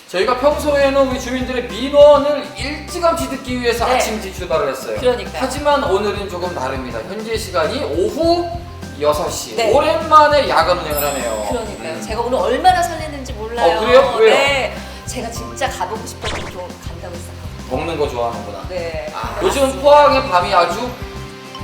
저희가 평소에는 우리 주민들의 민원을 일찌감치 듣기 위해서 네. 아침 일찍 출발을 했어요. 그러니까요. 하지만 오늘은 조금 다릅니다. 현재 시간이 오후 6시. 네. 오랜만에 야간 운행을 하네요. 그러니까요. 제가 오늘 얼마나 설렜는지 몰라요. 그래요? 왜요? 네. 제가 진짜 가보고 싶어서 좀 간다고 했었거든요. 먹는 거 좋아하는구나. 네. 요즘 포항의 밤이 아주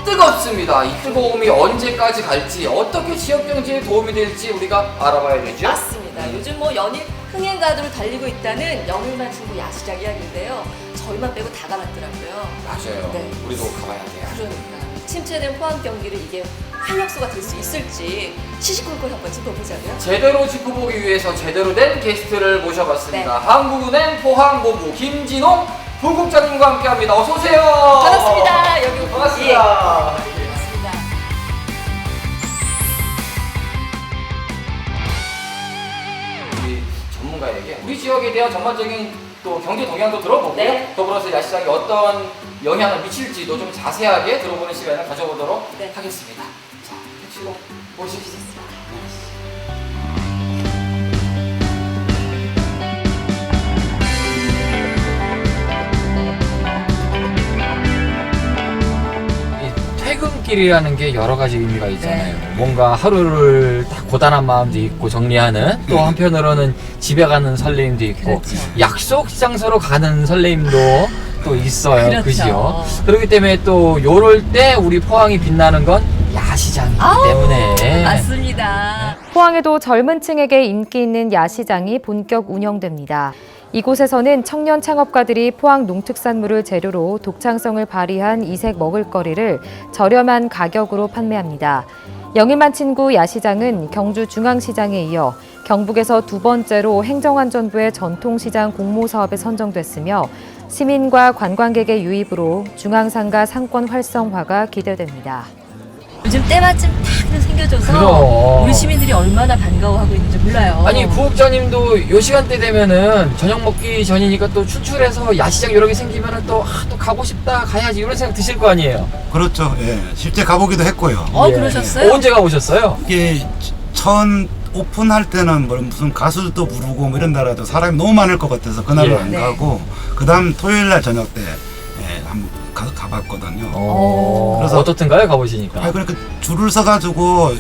뜨겁습니다. 이 뜨거움이 언제까지 갈지, 어떻게 지역 경제에 도움이 될지 우리가 알아봐야 되죠. 맞습니다. 요즘 뭐 연일 흥행가도로 달리고 있다는 영일만 친구 야시장 이야기인데요. 저희만 빼고 다 가봤더라고요. 맞아요. 네. 우리도 가봐야 돼요. 그러니까 침체된 포항 경기를 이게 활력소가 될 수 있을지 시시콜콜 한번 짚어보자고요. 제대로 짚어보기 위해서 제대로 된 게스트를 모셔봤습니다. 네. 한국은행 포항본부 김진홍 부국장님과 함께합니다. 어서 오세요. 반갑습니다. 여기 반갑습니다. 예. 반갑습니다. 우리 전문가에게 우리 지역에 대한 전반적인 또 경제 동향도 들어보고요. 네. 더불어서 야시장이 어떤 영향을 미칠지도 좀 자세하게 들어보는 시간을 가져보도록 네. 하겠습니다. 자, 택시로 모시겠습니다. 이 퇴근길이라는 게 여러 가지 의미가 있잖아요. 네. 뭔가 하루를 다 고단한 마음도 있고 정리하는, 또 한편으로는 집에 가는 설레임도 있고, 그렇죠. 약속 장소로 가는 설레임도 또 있어요. 그렇죠. 그죠? 그렇기 때문에 또 요럴 때 우리 포항이 빛나는 건 야시장이기 때문에. 맞습니다. 포항에도 젊은 층에게 인기 있는 야시장이 본격 운영됩니다. 이곳에서는 청년 창업가들이 포항 농특산물을 재료로 독창성을 발휘한 이색 먹을거리를 저렴한 가격으로 판매합니다. 영일만 친구 야시장은 경주 중앙시장에 이어 경북에서 두 번째로 행정안전부의 전통시장 공모사업에 선정됐으며 시민과 관광객의 유입으로 중앙상가 상권 활성화가 기대됩니다. 요즘 때마침 딱 생겨줘서 그럼. 우리 시민들이 얼마나 반가워하고 있는지 몰라요. 아니, 부국장님도 요 시간대 되면은 저녁 먹기 전이니까 또 출출해서 야시장 이런 게 생기면은 또 가고 싶다, 가야지 이런 생각 드실 거 아니에요? 그렇죠. 예. 실제 가보기도 했고요. 그러셨어요? 언제 가보셨어요? 이게 처음 오픈할 때는 뭐 무슨 가수도 부르고 뭐 이런 나라도 사람이 너무 많을 것 같아서 그날은 예. 안 네. 가고 그다음 토요일 날 저녁 때 한번 가봤거든요. 그래서 어떻든가요, 가보시니까? 그러니까 줄을 서가지고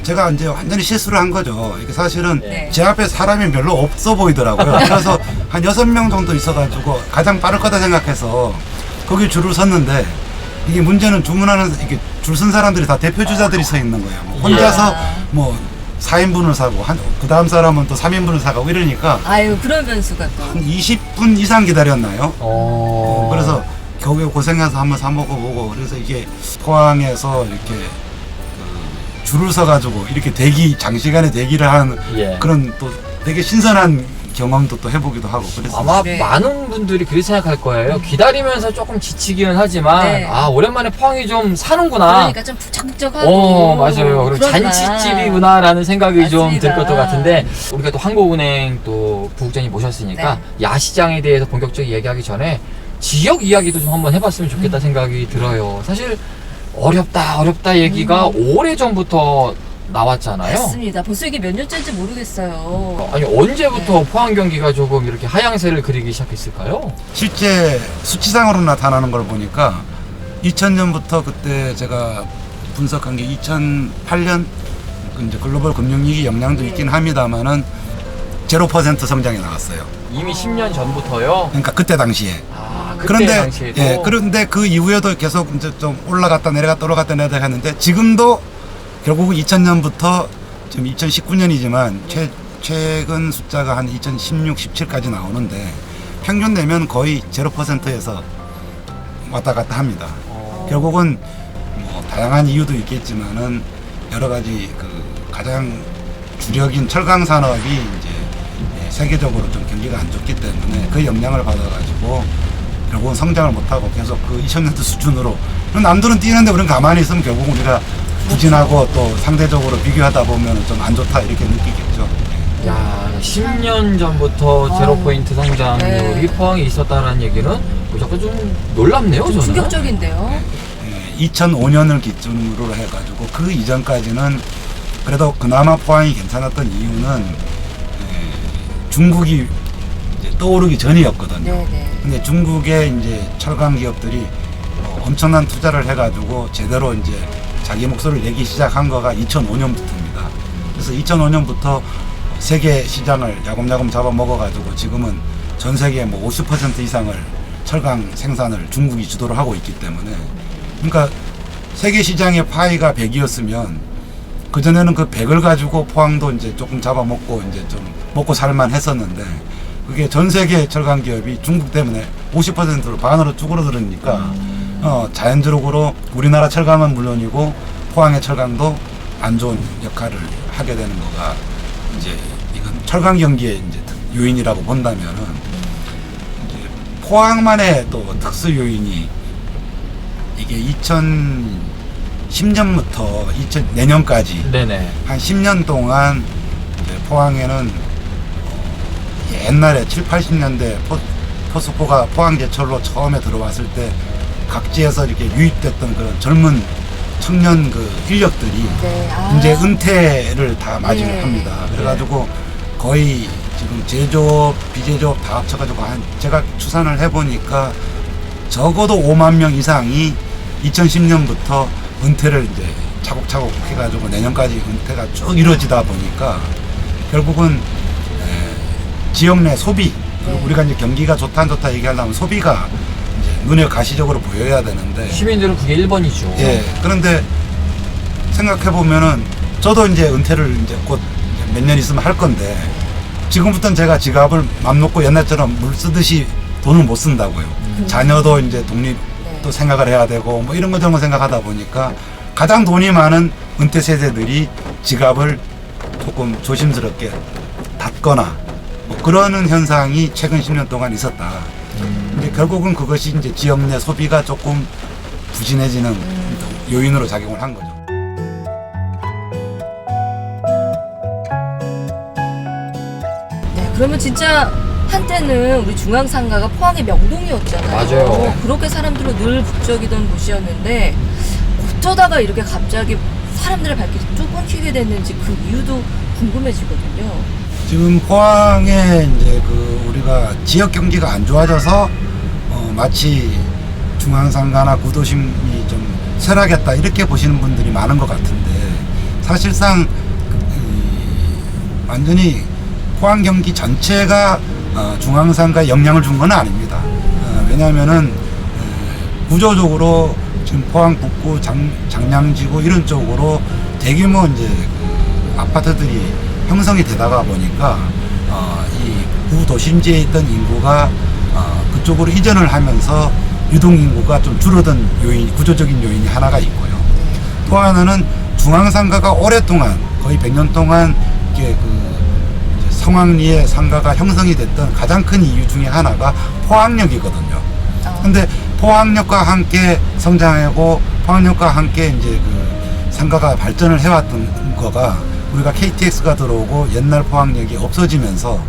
제가 이제 완전히 실수를 한 거죠. 이게 사실은 네. 제 앞에 사람이 별로 없어 보이더라고요. 그래서 한 6명 정도 있어가지고 가장 빠를 거다 생각해서 거기 줄을 섰는데 이게 문제는 주문하는 이게 줄 쓴 사람들이 다 대표 주자들이 서 있는 거예요. 혼자서 뭐 4인분을 사고 그 다음 사람은 또 3인분을 사가고 이러니까 아유, 그런 변수가 또. 한 20분 이상 기다렸나요? 그래서 겨우에 고생해서 한번 사 먹어보고 그래서 이게 포항에서 이렇게 줄을 서가지고 이렇게 장시간에 대기를 하는 예. 그런 또 되게 신선한 경험도 또 해보기도 하고 그래서 아마 네. 많은 분들이 그렇게 생각할 거예요. 기다리면서 조금 지치기는 하지만 네. 오랜만에 포항이 좀 사는구나. 그러니까 좀 북적북적하고. 맞아요. 그리고 그러구나. 잔치집이구나라는 생각이 좀 들 맞습니다. 것도 같은데, 우리가 또 한국은행 또 부국장님 모셨으니까 야시장에 대해서 본격적으로 얘기하기 전에 지역 이야기도 좀 한번 해봤으면 좋겠다 생각이 들어요. 사실 어렵다 얘기가 오래전부터 나왔잖아요. 맞습니다. 벌써 이게 몇 년째인지 모르겠어요. 아니, 언제부터 포항 경기가 조금 이렇게 하향세를 그리기 시작했을까요? 실제 수치상으로 나타나는 걸 보니까 2000년부터 그때 제가 분석한 게 2008년 이제 글로벌 금융위기 영향도 있긴 합니다만은 0% 성장이 나왔어요. 이미 10년 전부터요? 그러니까 그때 당시에. 그때 그런데 당시에도? 그런데 그 이후에도 계속 이제 좀 올라갔다 내려갔다 했는데 지금도 결국 2000년부터 지금 2019년이지만 최근 숫자가 한 2016, 17까지 나오는데 평균 내면 거의 0%에서 왔다 갔다 합니다. 결국은 뭐 다양한 이유도 있겠지만은 여러 가지 그 가장 주력인 철강 산업이 이제 세계적으로 좀 경기가 안 좋기 때문에 그 영향을 받아가지고 결국은 성장을 못하고 계속 그 2000년대 수준으로 남들은 뛰는데 우리는 가만히 있으면 결국 우리가 부진하고 또 상대적으로 비교하다 보면 좀 안 좋다 이렇게 느끼겠죠. 야, 10년 전부터 제로포인트 성장률이 포항에 있었다는 얘기는 잠깐 좀 놀랍네요, 저는. 충격적인데요. 2005년을 기준으로 해가지고 그 이전까지는 그래도 그나마 포항이 괜찮았던 이유는 중국이 이제 떠오르기 전이었거든요. 네네. 근데 중국의 이제 철강 기업들이 엄청난 투자를 해가지고 제대로 이제 자기 목소리를 내기 시작한 거가 2005년부터입니다. 그래서 2005년부터 세계 시장을 야금야금 잡아먹어가지고 지금은 전 세계 뭐 50% 이상을 철강 생산을 중국이 주도를 하고 있기 때문에, 그러니까 세계 시장의 파이가 100이었으면 그전에는 그 100을 가지고 포항도 이제 조금 잡아먹고 이제 좀 먹고 살만 했었는데, 그게 전 세계 철강 기업이 중국 때문에 50%로 반으로 쭈그러들으니까 자연적으로 우리나라 철강은 물론이고 포항의 철강도 안 좋은 역할을 하게 되는 거가 이제 이건 철강 경기의 이제 요인이라고 본다면은, 이제 포항만의 또 특수 요인이 이게 2010년부터 내년까지 네네. 한 10년 동안 이제 포항에는 옛날에 7, 80년대 포스코가 포항제철로 처음에 들어왔을 때 각지에서 이렇게 유입됐던 그런 젊은 청년 그 인력들이 네. 이제 은퇴를 다 맞이를 네. 합니다. 그래가지고 거의 지금 제조업, 비제조업 다 합쳐가지고 제가 추산을 해보니까 적어도 5만 명 이상이 2010년부터 은퇴를 이제 차곡차곡 해가지고 내년까지 은퇴가 쭉 이루어지다 보니까 결국은 지역 내 소비, 네. 우리가 이제 경기가 좋다 안 좋다 얘기하려면 소비가 이제 눈에 가시적으로 보여야 되는데, 시민들은 그게 1번이죠. 예, 그런데 생각해 보면은 저도 이제 은퇴를 이제 곧 몇 년 있으면 할 건데, 지금부터는 제가 지갑을 맘 놓고 옛날처럼 물 쓰듯이 돈을 못 쓴다고요. 자녀도 이제 독립도 생각을 해야 되고 뭐 이런 거 저런 거 생각하다 보니까 가장 돈이 많은 은퇴 세대들이 지갑을 조금 조심스럽게 닫거나 뭐 그러는 현상이 최근 10년 동안 있었다. 근데 결국은 그것이 이제 지역 내 소비가 조금 부진해지는 요인으로 작용을 한 거죠. 네, 그러면 진짜 한때는 우리 중앙상가가 포항의 명동이었잖아요. 맞아요. 그렇게 사람들로 늘 북적이던 곳이었는데 어쩌다가 이렇게 갑자기 사람들의 발길이 쭉 끊기게 됐는지 그 이유도 궁금해지거든요. 지금 포항에 이제 그 우리가 지역 경기가 안 좋아져서 마치 중앙상가나 구도심이 좀 쇠락했다 이렇게 보시는 분들이 많은 것 같은데, 사실상 완전히 포항 경기 전체가 중앙상가에 영향을 준 건 아닙니다. 왜냐하면은 구조적으로 지금 포항 북구 장량지구 이런 쪽으로 대규모 이제 그 아파트들이 형성이 되다가 보니까 이 구도심지에 있던 인구가 그쪽으로 이전을 하면서 유동 인구가 좀 줄어든 요인, 구조적인 요인이 하나가 있고요. 또 하나는 중앙상가가 오랫동안 거의 100년 동안 이게 그 성황리에 상가가 형성이 됐던 가장 큰 이유 중에 하나가 포항역이거든요. 근데 포항역과 함께 성장하고 포항역과 함께 이제 그 상가가 발전을 해왔던 거가 우리가 KTX가 들어오고 옛날 포항역이 없어지면서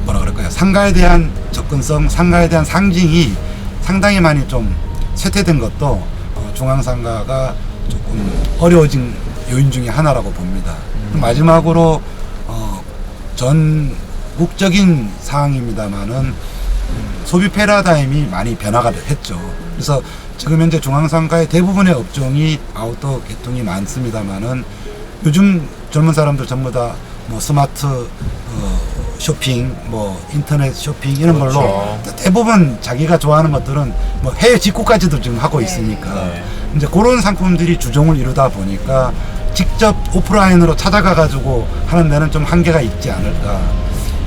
뭐라 그럴까요? 상가에 대한 접근성, 상가에 대한 상징이 상당히 많이 좀 쇠퇴된 것도 중앙상가가 조금 어려워진 요인 중에 하나라고 봅니다. 마지막으로 전국적인 사항입니다만은 소비 패러다임이 많이 변화가 했죠. 그래서 지금 현재 중앙상가의 대부분의 업종이 아웃도어 계통이 많습니다만은 요즘 젊은 사람들 전부 다 뭐 스마트 쇼핑, 뭐 인터넷 쇼핑 이런 그렇죠. 걸로 대부분 자기가 좋아하는 것들은 뭐 해외 직구까지도 지금 하고 있으니까 네. 이제 그런 상품들이 주종을 이루다 보니까 직접 오프라인으로 찾아가 가지고 하는 데는 좀 한계가 있지 않을까.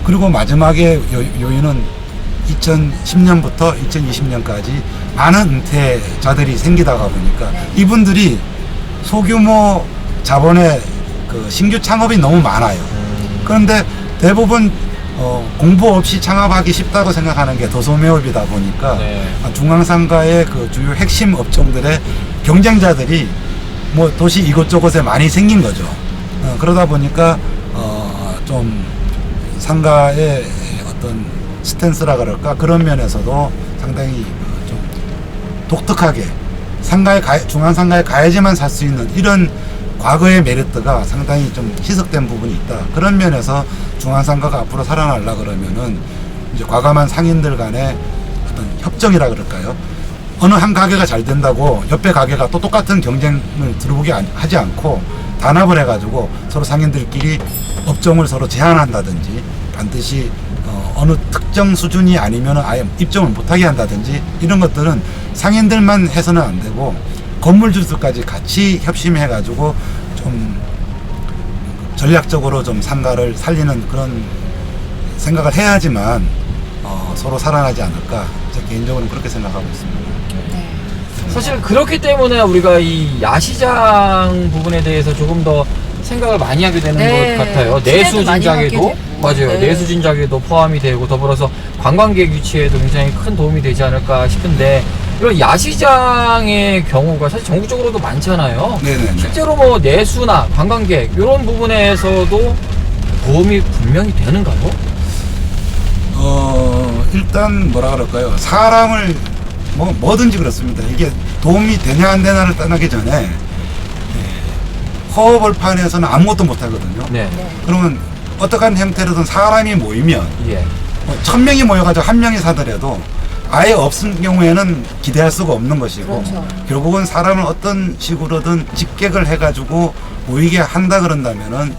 그리고 마지막에 요인은 2010년부터 2020년까지 많은 은퇴자들이 생기다가 보니까 이분들이 소규모 자본의 그 신규 창업이 너무 많아요. 그런데 대부분 공부 없이 창업하기 쉽다고 생각하는 게 도소매업이다 보니까 네. 중앙상가의 그 주요 핵심 업종들의 경쟁자들이 뭐 도시 이곳저곳에 많이 생긴 거죠. 그러다 보니까 좀 상가의 어떤 스탠스라 그럴까 그런 면에서도 상당히 좀 독특하게 중앙상가에 가야지만 살 수 있는 이런 과거의 메리트가 상당히 좀 희석된 부분이 있다. 그런 면에서 중앙상가가 앞으로 살아나려 그러면은 이제 과감한 상인들 간의 어떤 협정이라 그럴까요? 어느 한 가게가 잘 된다고 옆에 가게가 또 똑같은 경쟁을 들어보게 하지 않고 단합을 해가지고 서로 상인들끼리 업종을 서로 제한한다든지 반드시 어느 특정 수준이 아니면 아예 입점을 못하게 한다든지 이런 것들은 상인들만 해서는 안 되고 건물주들까지 같이 협심해가지고 좀 전략적으로 좀 상가를 살리는 그런 생각을 해야지만 서로 살아나지 않을까 제 개인적으로는 그렇게 생각하고 있습니다. 사실 그렇기 때문에 우리가 이 야시장 부분에 대해서 조금 더 생각을 많이 하게 되는 네. 것 같아요. 기대도 많이 갖게 내수진작에도 되고. 맞아요. 네. 내수진작에도 포함이 되고 더불어서 관광객 유치에도 굉장히 큰 도움이 되지 않을까 싶은데 이런 야시장의 경우가 사실 전국적으로도 많잖아요. 네네네. 실제로 뭐 내수나 관광객 이런 부분에서도 도움이 분명히 되는가요? 일단 뭐라 그럴까요? 사람을 뭐든지 그렇습니다. 이게 도움이 되냐 안 되냐를 떠나기 전에 허허벌판에서는 아무것도 못 하거든요. 네. 그러면 어떠한 형태로든 사람이 모이면 예. 1000명이 모여가지고 한 명이 사더라도 아예 없은 경우에는 기대할 수가 없는 것이고 그렇죠. 결국은 사람을 어떤 식으로든 집객을 해가지고 모이게 한다 그런다면은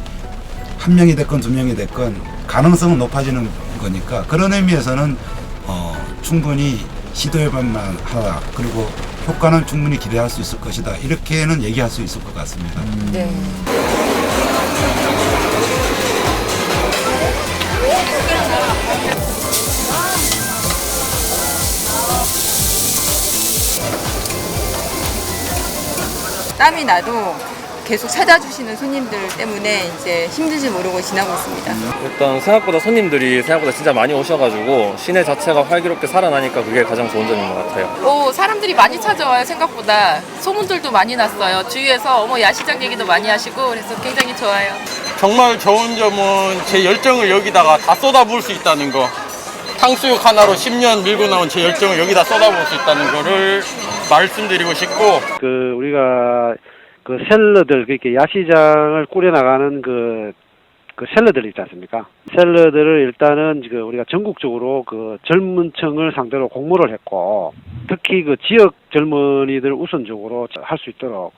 한 명이 됐건 두 명이 됐건 가능성은 높아지는 거니까 그런 의미에서는 충분히 시도해볼만 하다. 그리고 효과는 충분히 기대할 수 있을 것이다. 이렇게는 얘기할 수 있을 것 같습니다. 네. 땀이 나도 계속 찾아주시는 손님들 때문에 이제 힘든지 모르고 지나고 있습니다. 일단 생각보다 손님들이 생각보다 진짜 많이 오셔가지고 시내 자체가 활기롭게 살아나니까 그게 가장 좋은 점인 것 같아요. 사람들이 많이 찾아와요. 생각보다 소문들도 많이 났어요. 주위에서 야시장 얘기도 많이 하시고 그래서 굉장히 좋아요. 정말 좋은 점은 제 열정을 여기다가 다 쏟아부을 수 있다는 거. 탕수육 하나로 10년 밀고 나온 제 열정을 여기다 쏟아부을 수 있다는 거를 말씀드리고 싶고, 우리가 샐러들, 그렇게 야시장을 꾸려나가는 그 샐러들 있지 않습니까? 샐러들을 일단은 우리가 전국적으로 젊은 층을 상대로 공모를 했고, 특히 지역 젊은이들 우선적으로 할 수 있도록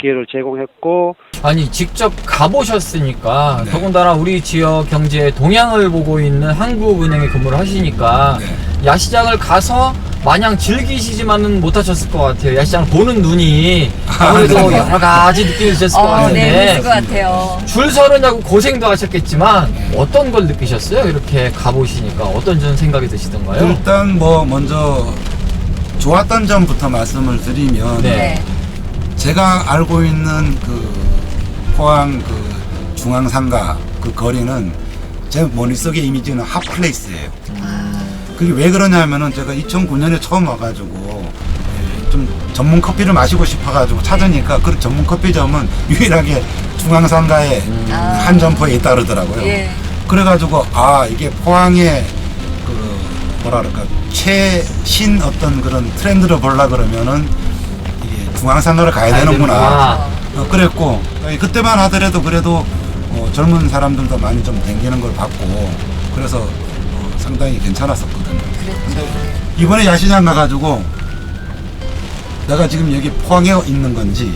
기회를 제공했고. 아니 직접 가보셨으니까 네. 더군다나 우리 지역 경제의 동향을 보고 있는 한국은행에 근무를 하시니까 네. 야시장을 가서 마냥 즐기시지만은 못하셨을 것 같아요. 야시장을 보는 눈이 아무래도 네. 여러 가지 느낌이 드셨을 것 네, 같은데 그랬을 것 같아요. 줄 서느냐고 고생도 하셨겠지만 어떤 걸 느끼셨어요? 이렇게 가보시니까 어떤 전 생각이 드시던가요? 일단 먼저 좋았던 점부터 말씀을 드리면 네. 제가 알고 있는 포항 중앙상가 거리는 제 머릿속의 이미지는 핫플레이스예요. 그게 왜 그러냐면은 제가 2009년에 처음 와가지고 좀 전문 커피를 마시고 싶어가지고 찾으니까 그 전문 커피점은 유일하게 중앙상가에 한 점포에 있다 그러더라고요. 예. 그래가지고 이게 포항의 뭐라 그럴까 최신 어떤 그런 트렌드를 보려 그러면은 이게 중앙상가를 가야 되는구나. 그랬고 그때만 하더라도 그래도 젊은 사람들도 많이 좀 댕기는 걸 봤고 그래서 상당히 괜찮았었거든요. 근데 이번에 야시장 가가지고 내가 지금 여기 포항에 있는 건지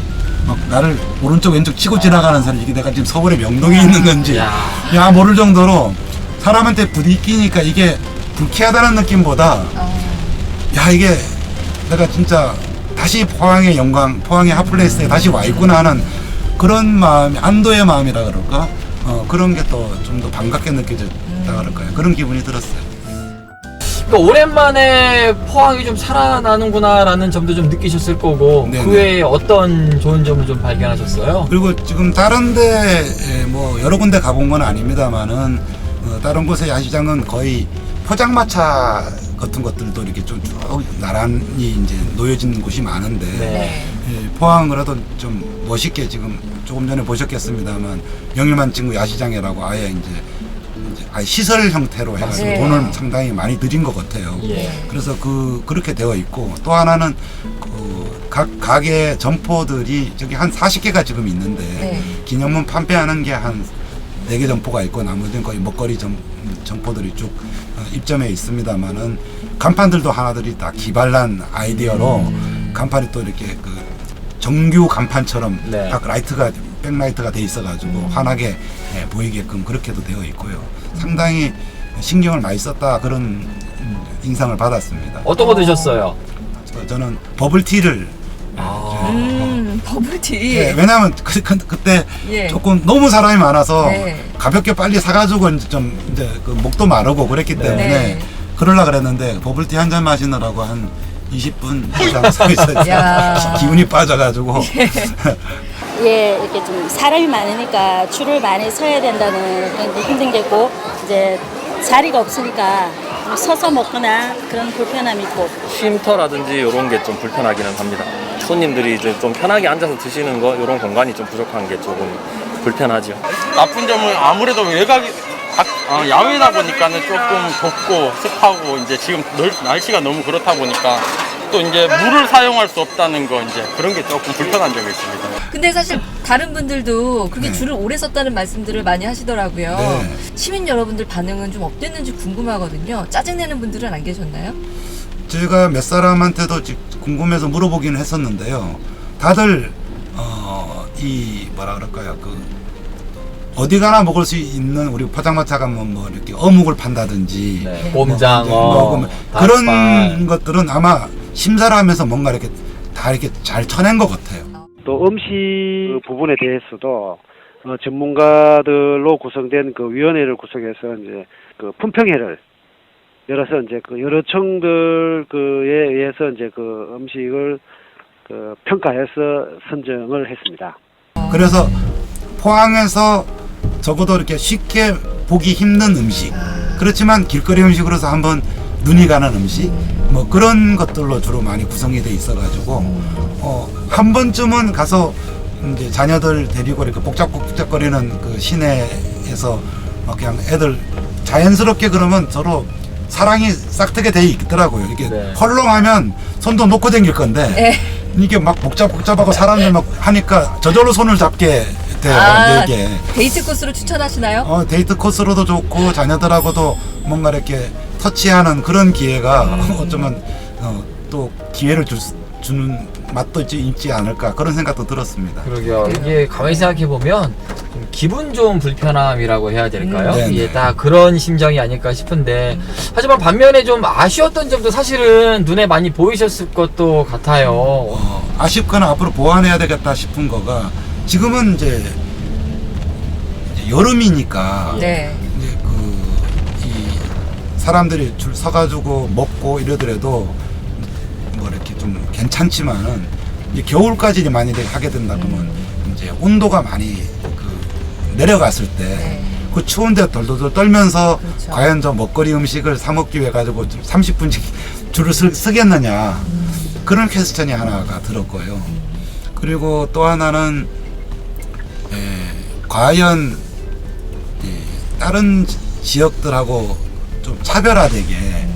나를 오른쪽 왼쪽 치고 지나가는 사람 이게 내가 지금 서울의 명동에 있는 건지 야 모를 정도로 사람한테 부딪히니까 이게 불쾌하다는 느낌보다 야 이게 내가 진짜 다시 포항의 영광, 포항의 핫플레이스에 다시 와 있구나 하는 그런 마음이 안도의 마음이라 그럴까? 그런 게 또 좀 더 반갑게 느껴졌다 그럴까요? 그런 기분이 들었어요. 그러니까 오랜만에 포항이 좀 살아나는구나라는 점도 좀 느끼셨을 거고 네네. 그 외에 어떤 좋은 점을 좀 발견하셨어요? 그리고 지금 다른데 여러 군데 가본 건 아닙니다만은 다른 곳의 야시장은 거의 포장마차 같은 것들도 이렇게 좀 쭉 나란히 이제 놓여진 곳이 많은데 네. 포항은 그래도 좀 멋있게 지금 조금 전에 보셨겠습니다만 영일만 친구 야시장이라고 아예 이제 아예 시설 형태로 해가지고 네. 돈을 상당히 많이 들인 것 같아요. 예. 그래서 그렇게 되어 있고 또 하나는 각 가게 점포들이 저기 한 40개가 지금 있는데 네. 기념품 판매하는 게 한 4개 점포가 있고 나머지는 거의 먹거리 점포들이 쭉 입점해 있습니다만은 간판들도 하나들이 다 기발난 아이디어로 간판이 또 이렇게 그 정규 간판처럼 네. 딱 라이트가 백라이트가 돼 있어가지고 환하게 보이게끔 그렇게도 되어 있고요. 상당히 신경을 많이 썼다 그런 인상을 받았습니다. 어떤 거 드셨어요? 저는 버블티를 버블티. 예, 왜냐하면 그때 예. 조금 너무 사람이 많아서 네. 가볍게 빨리 사가지고 이제 그 목도 마르고 그랬기 네. 때문에 네. 그러려 그랬는데 버블티 한 잔 마시느라고 한 20분 이상 서 있었어요. 야. 기운이 빠져가지고 예, 이렇게 좀 사람이 많으니까 줄을 많이 서야 된다는 그런 게 힘든 게 있고, 이제 자리가 없으니까 좀 서서 먹거나 그런 불편함이 있고. 쉼터라든지 이런 게 좀 불편하기는 합니다. 손님들이 이제 좀 편하게 앉아서 드시는 거 이런 공간이 좀 부족한 게 조금 불편하죠. 나쁜 점은 아무래도 외곽이 야외다 보니까는 조금 덥고 습하고 이제 지금 날씨가 너무 그렇다 보니까 또 이제 물을 사용할 수 없다는 거 이제 그런 게 조금 불편한 점이 있습니다. 근데 사실 다른 분들도 그렇게 네. 줄을 오래 섰다는 말씀들을 많이 하시더라고요. 네. 시민 여러분들 반응은 좀 어땠는지 궁금하거든요. 짜증내는 분들은 안 계셨나요? 제가 몇 사람한테도 궁금해서 물어보기는 했었는데요. 다들 이 뭐라 그럴까요? 그 어디 가나 먹을 수 있는 우리 포장마차 가면 뭐 이렇게 어묵을 판다든지 네. 곰장어, 뭐 그런 것들은 아마 심사를 하면서 뭔가 이렇게 다 이렇게 잘 쳐낸 것 같아요. 또 음식 부분에 대해서도 전문가들로 구성된 그 위원회를 구성해서 이제 그 품평회를 열어서 이제 그 여러 층들 그에 의해서 이제 그 음식을 그 평가해서 선정을 했습니다. 그래서 포항에서 적어도 이렇게 쉽게 보기 힘든 음식, 그렇지만 길거리 음식으로서 한번 눈이 가는 음식, 뭐 그런 것들로 주로 많이 구성이 돼 있어가지고 한 번쯤은 가서 이제 자녀들 데리고 이렇게 복잡복잡거리는 그 시내에서 막 그냥 애들 자연스럽게 그러면 서로 사랑이 싹트게 돼 있더라고요. 이게 네. 헐렁하면 손도 놓고 다닐 건데 네. 이게 막 복잡복잡하고 사람들 막 하니까 저절로 손을 잡게 돼요. 이게 데이트 코스로 추천하시나요? 데이트 코스로도 좋고 자녀들하고도 뭔가 이렇게 터치하는 그런 기회가 어쩌면 또 기회를 주는 맛도 있지 않을까 그런 생각도 들었습니다. 그러게요. 이게 가만히 생각해 보면 좀 기분 좋은 불편함이라고 해야 될까요? 네네. 이게 다 그런 심정이 아닐까 싶은데 하지만 반면에 좀 아쉬웠던 점도 사실은 눈에 많이 보이셨을 것도 같아요. 아쉽거나 앞으로 보완해야 되겠다 싶은 거가 지금은 이제 여름이니까 네. 이제 이 사람들이 줄 서가지고 먹고 이러더라도 뭐 이렇게 좀 괜찮지만은 이제 겨울까지 많이 하게 된다 그러면 이제 온도가 많이 내려갔을 때 그 추운데 덜덜덜 떨면서 그렇죠. 과연 저 먹거리 음식을 사 먹기 위해 가지고 30분씩 줄을 쓰겠느냐 그런 퀘스천이 하나가 들었고요. 그리고 또 하나는 과연 다른 지역들하고 좀 차별화되게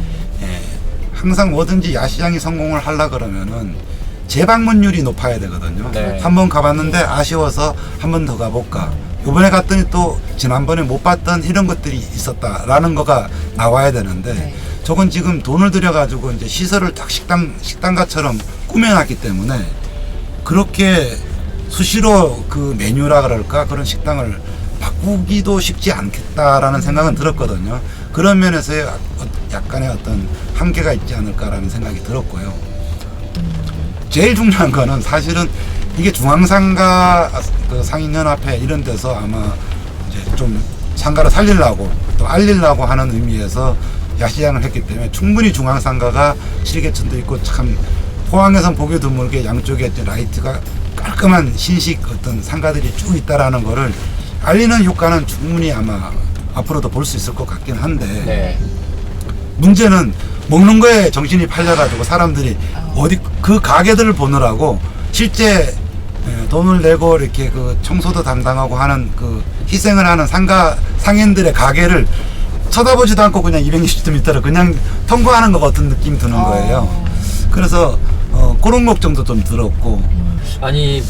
항상 뭐든지 야시장이 성공을 하려 그러면은 재방문율이 높아야 되거든요. 네. 한번 가봤는데 아쉬워서 한 번 더 가볼까. 이번에 갔더니 또 지난번에 못 봤던 이런 것들이 있었다라는 거가 나와야 되는데 네. 저건 지금 돈을 들여가지고 이제 시설을 딱 식당가처럼 꾸며놨기 때문에 그렇게 수시로 그 메뉴라 그럴까 그런 식당을 바꾸기도 쉽지 않겠다라는 생각은 들었거든요. 그런 면에서 약간의 어떤 한계가 있지 않을까라는 생각이 들었고요. 제일 중요한 거는 사실은 이게 중앙상가 그 상인연합회 이런 데서 아마 이제 좀 상가를 살리려고 또 알리려고 하는 의미에서 야시장을 했기 때문에 충분히 중앙상가가 실개천도 있고 참 포항에선 보기 드물게 양쪽에 라이트가 깔끔한 신식 어떤 상가들이 쭉 있다라는 거를 알리는 효과는 충분히 아마 앞으로도 볼 수 있을 것 같긴 한데 네. 문제는 먹는 거에 정신이 팔려가지고 사람들이 어디 그 가게들을 보느라고 실제 돈을 내고 이렇게 그 청소도 담당하고 하는 그 희생을 하는 상인들의 가게를 쳐다보지도 않고 그냥 260m를 그냥 통과하는 것 같은 느낌이 드는 거예요. 그래서 그런 걱정도 좀 들었고. 아니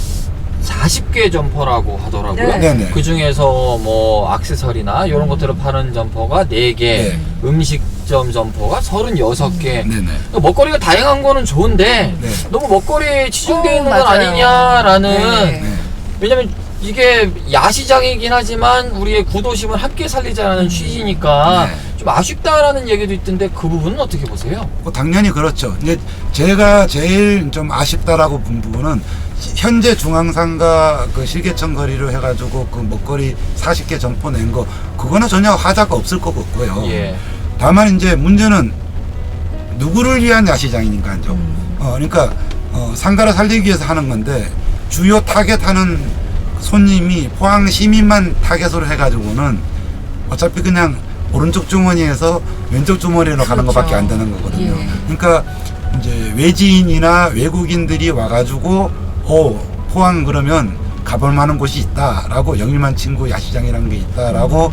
40개 점퍼라고 하더라고요. 네. 네네. 그 중에서 뭐 액세서리나 이런 것들을 파는 점퍼가 4개, 네. 음식점 점퍼가 36개. 네네. 먹거리가 다양한 거는 좋은데 네. 너무 먹거리에 치중되어 있는 건 맞아요. 아니냐라는. 네. 왜냐면 이게 야시장이긴 하지만 우리의 구도심을 함께 살리자라는 취지니까 네. 좀 아쉽다라는 얘기도 있던데 그 부분은 어떻게 보세요? 당연히 그렇죠. 근데 제가 제일 좀 아쉽다라고 본 부분은 현재 중앙상가 그 실개천 거리로 해가지고 그 먹거리 40개 점포 낸 거 그거는 전혀 하자가 없을 것 같고요. 예. 다만 이제 문제는 누구를 위한 야시장이니까요. 그러니까 상가를 살리기 위해서 하는 건데 주요 타겟하는 손님이 포항 시민만 타겟으로 해가지고는 어차피 그냥 오른쪽 주머니에서 왼쪽 주머니로 가는 그렇죠. 것밖에 안 되는 거거든요. 예. 그러니까 이제 외지인이나 외국인들이 와가지고 포항 그러면 가볼 만한 곳이 있다라고 영일만 친구 야시장이라는 게 있다라고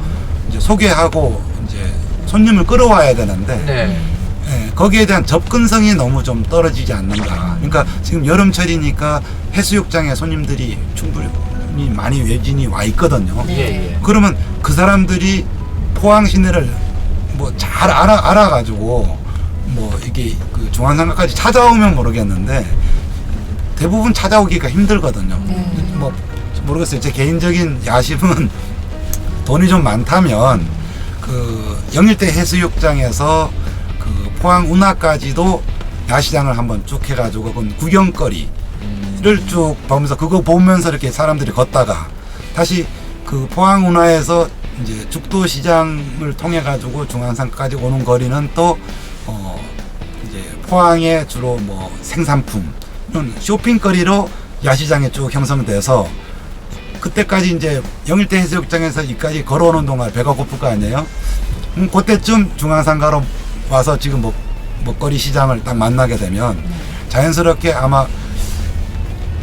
이제 소개하고 이제 손님을 끌어와야 되는데 네. 예, 거기에 대한 접근성이 너무 좀 떨어지지 않는가. 그러니까 지금 여름철이니까 해수욕장에 손님들이 충분히 많이 외진이 와 있거든요. 예, 예. 그러면 그 사람들이 포항 시내를 뭐 잘 알아가지고 뭐 이게 그 중앙상가까지 찾아오면 모르겠는데 대부분 찾아오기가 힘들거든요. 뭐 모르겠어요. 제 개인적인 야심은 돈이 좀 많다면 그 영일대 해수욕장에서 그 포항 운하까지도 야시장을 한번 쭉 해가지고 그건 구경거리를 쭉 보면서 그거 보면서 이렇게 사람들이 걷다가 다시 그 포항 운하에서 이제 죽도시장을 통해 가지고 중앙상까지 오는 거리는 또 이제 포항의 주로 뭐 생산품 쇼핑거리로 야시장에 쭉 형성돼서 그때까지 이제 영일대 해수욕장에서 이까지 걸어오는 동안 배가 고플 거 아니에요? 그때쯤 중앙상가로 와서 지금 먹거리 시장을 딱 만나게 되면 자연스럽게 아마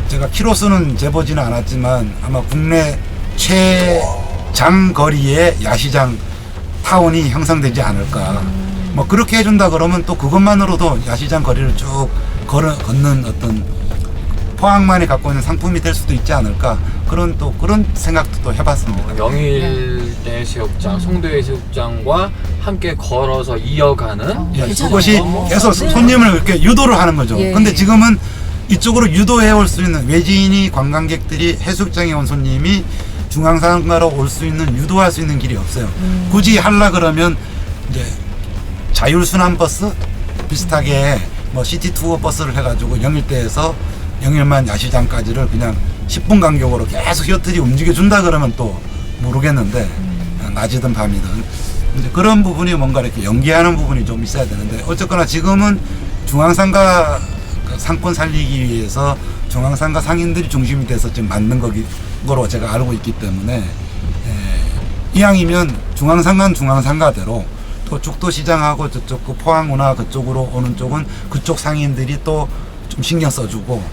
제가 키로수는 재보지는 않았지만 아마 국내 최장거리의 야시장 타운이 형성되지 않을까. 뭐 그렇게 해준다 그러면 또 그것만으로도 야시장 거리를 쭉 걷는 어떤 포항만이 갖고 있는 상품이 될 수도 있지 않을까. 그런 생각도 또 해봤습니다. 영일대 해수욕장, 송도 해수욕장과 함께 걸어서 이어가는 예, 그것이 계속 손님을 이렇게 유도를 하는 거죠. 예. 근데 지금은 이쪽으로 유도해 올 수 있는 외지인이 관광객들이 해수욕장에 온 손님이 중앙상가로 올 수 있는 유도할 수 있는 길이 없어요. 굳이 하려 그러면 이제 자율순환 버스 비슷하게 뭐 시티 투어 버스를 해가지고 영일대에서 영일만 야시장까지를 그냥 10분 간격으로 계속 셔틀이 움직여 준다 그러면 또 모르겠는데 낮이든 밤이든 이제 그런 부분이 뭔가 이렇게 연계하는 부분이 좀 있어야 되는데 어쨌거나 지금은 중앙상가 상권 살리기 위해서 중앙상가 상인들이 중심이 돼서 지금 만든 거로 제가 알고 있기 때문에 이왕이면 중앙상가는 중앙상가대로 또 죽도시장하고 저쪽 그 포항운하 그쪽으로 오는 쪽은 그쪽 상인들이 또 좀 신경 써주고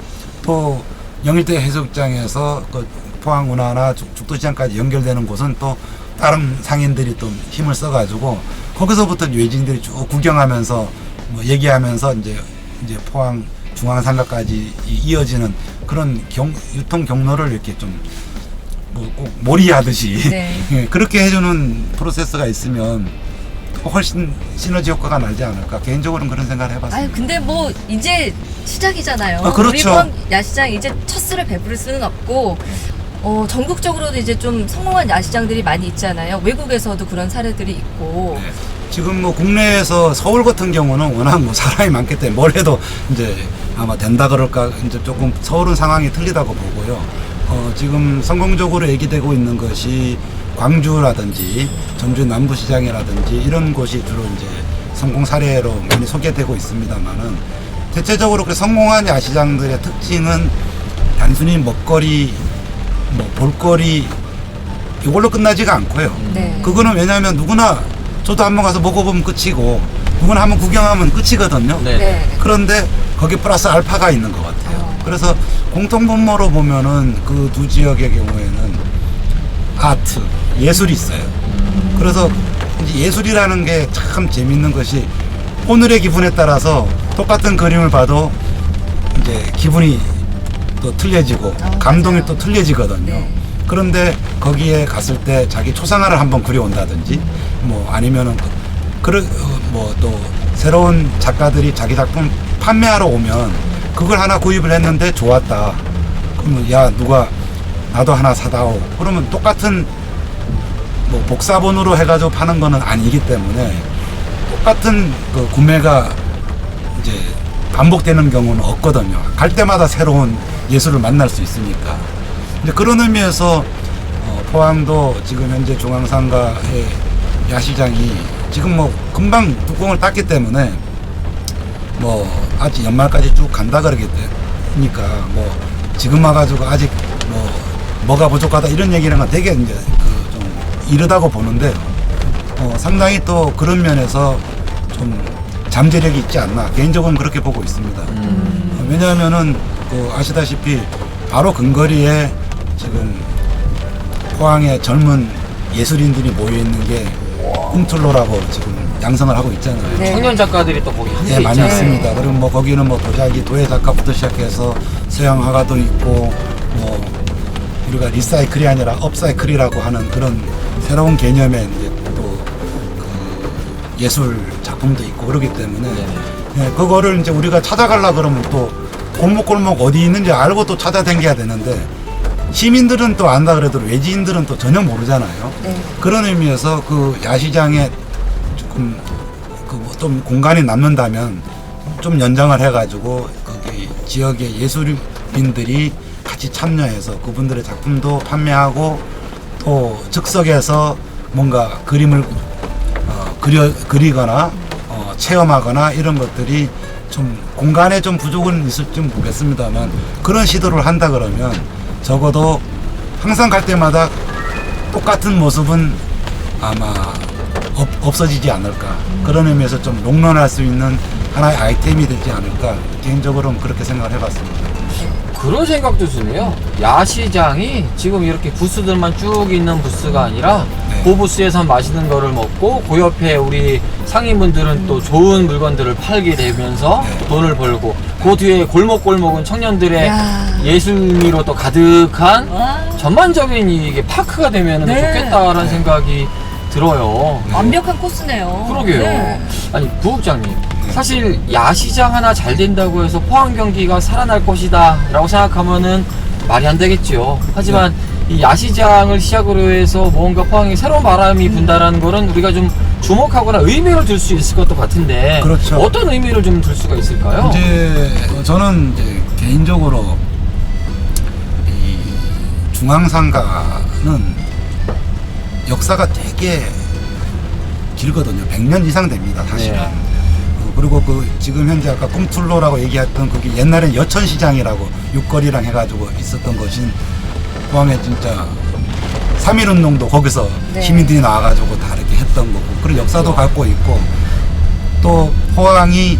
또 영일대 해수욕장에서 그 포항운하나 죽도시장까지 연결되는 곳은 또 다른 상인들이 또 힘을 써가지고 거기서부터 외지인들이 쭉 구경하면서 뭐 얘기하면서 이제 포항 중앙상가까지 이어지는 그런 유통 경로를 이렇게 좀 뭐 꼭 몰이하듯이 네. 예, 그렇게 해주는 프로세스가 있으면 훨씬 시너지 효과가 나지 않을까 개인적으로는 그런 생각을 해봤습니다. 아유 근데 뭐 이제 시작이잖아요. 그렇죠. 우리 포항 야시장 이제 첫 수를 베풀 수는 없고 전국적으로도 이제 좀 성공한 야시장들이 많이 있잖아요. 외국에서도 그런 사례들이 있고. 네. 지금 뭐 국내에서 서울 같은 경우는 워낙 뭐 사람이 많기 때문에 뭘 해도 이제 아마 된다 그럴까 이제 조금 서울은 상황이 틀리다고 보고요. 지금 성공적으로 얘기되고 있는 것이 광주라든지 전주 남부시장이라든지 이런 곳이 주로 이제 성공 사례로 많이 소개되고 있습니다만은 대체적으로 그 성공한 야시장들의 특징은 단순히 먹거리, 뭐 볼거리 이걸로 끝나지가 않고요. 네. 그거는 왜냐하면 누구나 저도 한번 가서 먹어보면 끝이고 누구나 한번 구경하면 끝이거든요. 네. 네. 그런데 거기 플러스 알파가 있는 것 같아요. 그래서 공통분모로 보면은 그 두 지역의 경우에는 아트, 예술이 있어요. 그래서 이제 예술이라는 게 참 재밌는 것이 오늘의 기분에 따라서 똑같은 그림을 봐도 이제 기분이 또 틀려지고 감동이 맞아요. 또 틀려지거든요. 네. 그런데 거기에 갔을 때 자기 초상화를 한번 그려온다든지 뭐 아니면은 뭐 또 새로운 작가들이 자기 작품 판매하러 오면 그걸 하나 구입을 했는데 좋았다. 그러면 야 누가 나도 하나 사다오. 그러면 똑같은 뭐 복사본으로 해가지고 파는 거는 아니기 때문에 똑같은 그 구매가 이제 반복되는 경우는 없거든요. 갈 때마다 새로운 예술을 만날 수 있으니까. 근데 그런 의미에서 포항도 지금 현재 중앙상가의 야시장이 지금 뭐 금방 뚜껑을 땄기 때문에 뭐 아직 연말까지 쭉 간다 그러니까 뭐 지금 와가지고 아직 뭐가 부족하다 이런 얘기는 되게 이제 좀 이르다고 보는데 상당히 또 그런 면에서 좀 잠재력이 있지 않나 개인적으로는 그렇게 보고 있습니다. 왜냐하면은 그 아시다시피 바로 근거리에 지금 포항의 젊은 예술인들이 모여 있는 게 꿈틀로라고 지금 양성을 하고 있잖아요. 네. 청년 작가들이 또 거기 함께 네, 많이 있잖아요. 있습니다. 그리고 뭐 거기는 뭐 도자기, 도예 작가부터 시작해서 서양 화가도 있고 뭐 우리가 리사이클이 아니라 업사이클이라고 하는 그런 새로운 개념의 이제 또 그 예술 작품도 있고 그러기 때문에 네, 그거를 이제 우리가 찾아가려 그러면 또 골목골목 어디 있는지 알고 또 찾아다녀야 되는데 시민들은 또 안다 그래도 외지인들은 또 전혀 모르잖아요. 네. 그런 의미에서 그 야시장에 조금 좀 공간이 남는다면 좀 연장을 해가지고 거기 지역의 예술인들이 같이 참여해서 그분들의 작품도 판매하고 또 즉석에서 뭔가 그림을 그리거나 체험하거나 이런 것들이 좀 공간에 좀 부족은 있을지 모르겠습니다만 그런 시도를 한다 그러면 적어도 항상 갈 때마다 똑같은 모습은 아마 없어지지 않을까 그런 의미에서 좀 롱런할 수 있는 하나의 아이템이 되지 않을까 개인적으로는 그렇게 생각을 해봤습니다. 그런 생각도 드네요. 야시장이 지금 이렇게 부스들만 쭉 있는 부스가 아니라 네. 그 부스에서 맛있는 거를 먹고 그 옆에 우리 상인분들은 또 좋은 물건들을 팔게 되면서 네. 돈을 벌고 그 뒤에 골목골목은 청년들의 야. 예술미로 또 가득한 와. 전반적인 이게 파크가 되면 네. 좋겠다라는 생각이 들어요. 완벽한 코스네요. 그러게요. 네. 아니 부국장님 사실 야시장 하나 잘 된다고 해서 포항 경기가 살아날 것이다 라고 생각하면은 말이 안 되겠죠. 하지만 이 야시장을 시작으로 해서 뭔가 포항에 새로운 바람이 분다라는 거는 우리가 좀 주목하거나 의미를 둘 수 있을 것도 같은데 그렇죠. 어떤 의미를 좀 둘 수가 있을까요? 이제 저는 이제 개인적으로 이 중앙상가는 역사가 되게 길거든요. 100년 이상 됩니다. 사실은. 네. 그리고 그 지금 현재 아까 꿈틀로라고 얘기했던 그게 옛날엔 여천시장이라고 육거리랑 해가지고 있었던 것인 포항에 진짜 3.1운동도 거기서 네. 시민들이 나와가지고 다 이렇게 했던 거고 그런 역사도 갖고 있고 또 포항이 이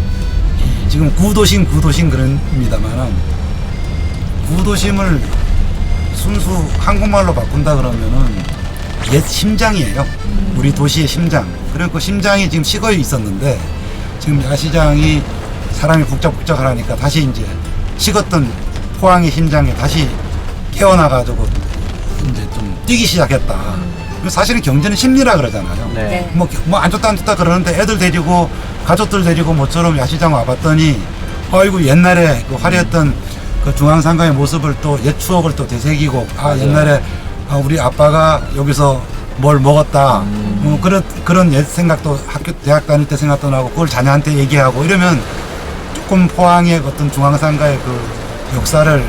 지금 구도심 그럽니다만은 구도심을 순수 한국말로 바꾼다 그러면은 옛 심장이에요. 우리 도시의 심장. 그리고 그 심장이 지금 식어 있었는데 지금 야시장이 사람이 북적북적 하라니까 다시 이제 식었던 포항의 심장에 다시 깨어나가지고 이제 좀 뛰기 시작했다. 사실은 경제는 심리라 그러잖아요. 네. 네. 뭐 안 좋다 안 좋다 그러는데 애들 데리고 가족들 데리고 모처럼 야시장 와봤더니 아이고 옛날에 그 화려했던 그 중앙상가의 모습을 또 옛 추억을 또 되새기고 맞아요. 옛날에 우리 아빠가 여기서 뭘 먹었다 그런 옛 생각도 학교 대학 다닐 때 생각도 나고 그걸 자녀한테 얘기하고 이러면 조금 포항의 어떤 중앙상가의 그 역사를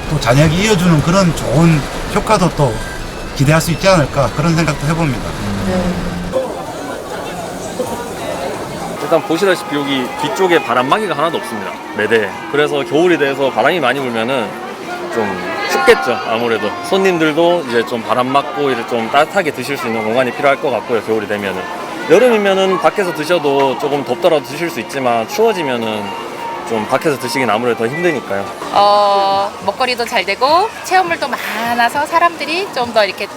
또 자녀에게 이어주는 그런 좋은 효과도 또 기대할 수 있지 않을까 그런 생각도 해봅니다. 일단 보시다시피 여기 뒤쪽에 바람막이가 하나도 없습니다. 매대에. 그래서 겨울이 돼서 바람이 많이 불면은 좀 춥겠죠. 아무래도 손님들도 이제 좀 바람 맞고 이렇게 좀 따뜻하게 드실 수 있는 공간이 필요할 것 같고요. 겨울이 되면은 여름이면은 밖에서 드셔도 조금 덥더라도 드실 수 있지만 추워지면은 좀 밖에서 드시긴 아무래도 더 힘드니까요. 먹거리도 잘 되고 체험물도 많아서 사람들이 좀 더 이렇게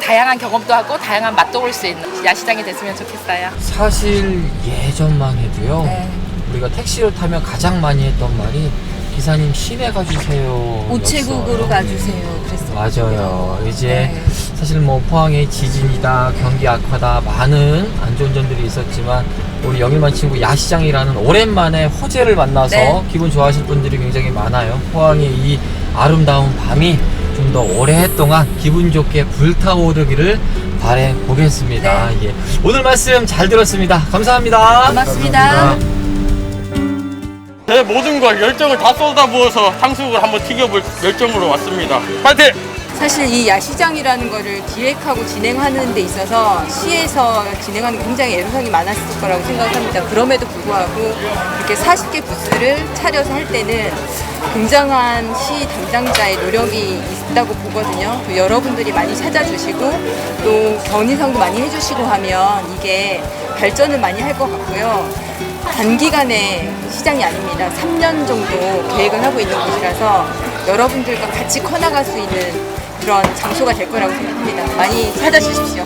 다양한 경험도 하고 다양한 맛도 볼 수 있는 야시장이 됐으면 좋겠어요. 사실 예전만 해도요. 네. 우리가 택시를 타면 가장 많이 했던 말이 기사님 시내 가주세요. 우체국으로 였어요. 가주세요. 그랬어요. 맞아요. 이제 네. 사실 뭐 포항에 지진이다, 경기 악화다, 많은 안전점들이 있었지만 우리 영일만 친구 야시장이라는 오랜만에 호재를 만나서 네. 기분 좋아하실 분들이 굉장히 많아요. 포항의 이 아름다운 밤이 좀 더 오랫동안 기분 좋게 불타오르기를 바래 보겠습니다. 네. 예. 오늘 말씀 잘 들었습니다. 감사합니다. 고맙습니다. 제 모든 걸 열정을 다 쏟아부어서 탕수육을 한번 튀겨볼 열정으로 왔습니다. 파이팅! 사실 이 야시장이라는 거를 기획하고 진행하는 데 있어서 시에서 진행하는 게 굉장히 애로사항이 많았을 거라고 생각합니다. 그럼에도 불구하고 이렇게 40개 부스를 차려서 할 때는 굉장한 시 담당자의 노력이 있다고 보거든요. 또 여러분들이 많이 찾아주시고 또 견인상도 많이 해주시고 하면 이게 발전을 많이 할 것 같고요. 단기간의 시장이 아닙니다. 3년 정도 계획을 하고 있는 곳이라서 여러분들과 같이 커나갈 수 있는 그런 장소가 될 거라고 생각합니다. 많이 찾아주십시오.